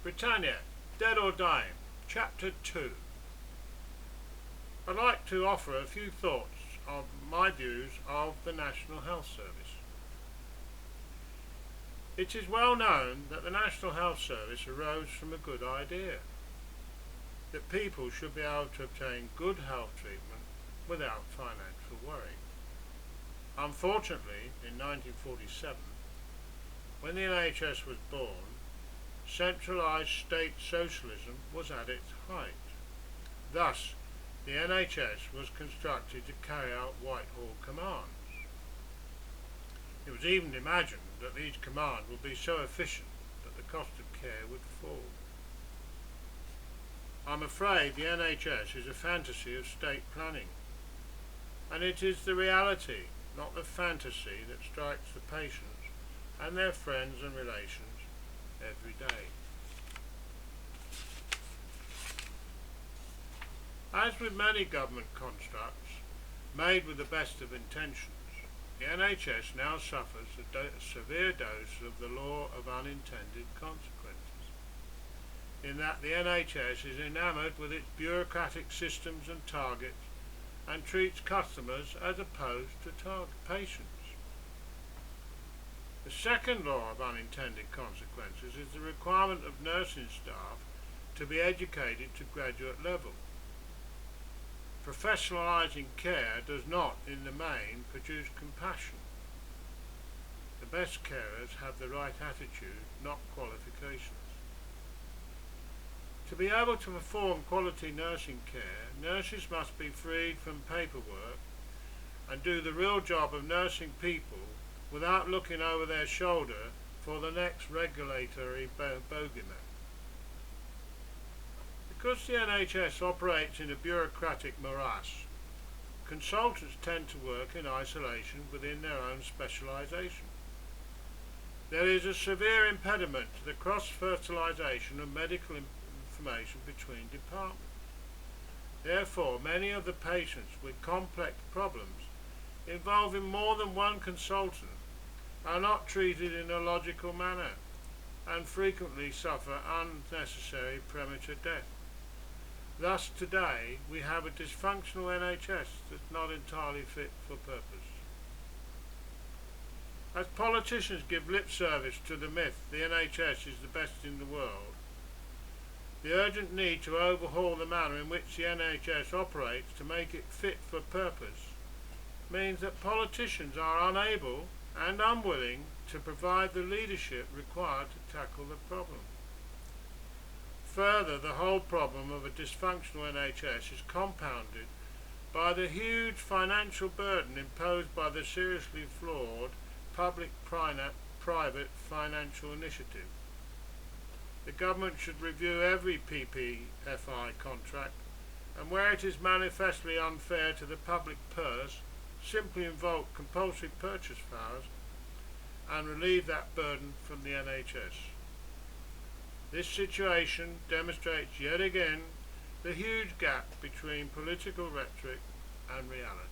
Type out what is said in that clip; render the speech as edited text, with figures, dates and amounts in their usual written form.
Britannia, Dead or Dying, Chapter 2. I'd like to offer a few thoughts of my views of the National Health Service. It is well known that the National Health Service arose from a good idea, that people should be able to obtain good health treatment without financial worry. Unfortunately, in 1947, when the NHS was born, centralised state socialism was at its height. Thus, the NHS was constructed to carry out Whitehall commands. It was even imagined that these commands would be so efficient that the cost of care would fall. I'm afraid the NHS is a fantasy of state planning, and it is the reality, not the fantasy, that strikes the patients and their friends and relations every day. As with many government constructs made with the best of intentions, the NHS now suffers a severe dose of the law of unintended consequences, in that the NHS is enamoured with its bureaucratic systems and targets and treats customers as opposed to patients. The second law of unintended consequences is the requirement of nursing staff to be educated to graduate level. Professionalising care does not, in the main, produce compassion. The best carers have the right attitude, not qualifications. To be able to perform quality nursing care, nurses must be freed from paperwork and do the real job of nursing people without looking over their shoulder for the next regulatory bogeyman. Because the NHS operates in a bureaucratic morass, consultants tend to work in isolation within their own specialisation. There is a severe impediment to the cross-fertilisation of medical information between departments. Therefore, many of the patients with complex problems involving more than one consultant are not treated in a logical manner and frequently suffer unnecessary premature death. Thus today we have a dysfunctional NHS that's not entirely fit for purpose. As politicians give lip service to the myth the NHS is the best in the world, the urgent need to overhaul the manner in which the NHS operates to make it fit for purpose means that politicians are unable and unwilling to provide the leadership required to tackle the problem. Further, the whole problem of a dysfunctional NHS is compounded by the huge financial burden imposed by the seriously flawed public-private financial initiative. The government should review every PPFI contract, and where it is manifestly unfair to the public purse, simply invoke compulsory purchase powers and relieve that burden from the NHS. This situation demonstrates yet again the huge gap between political rhetoric and reality.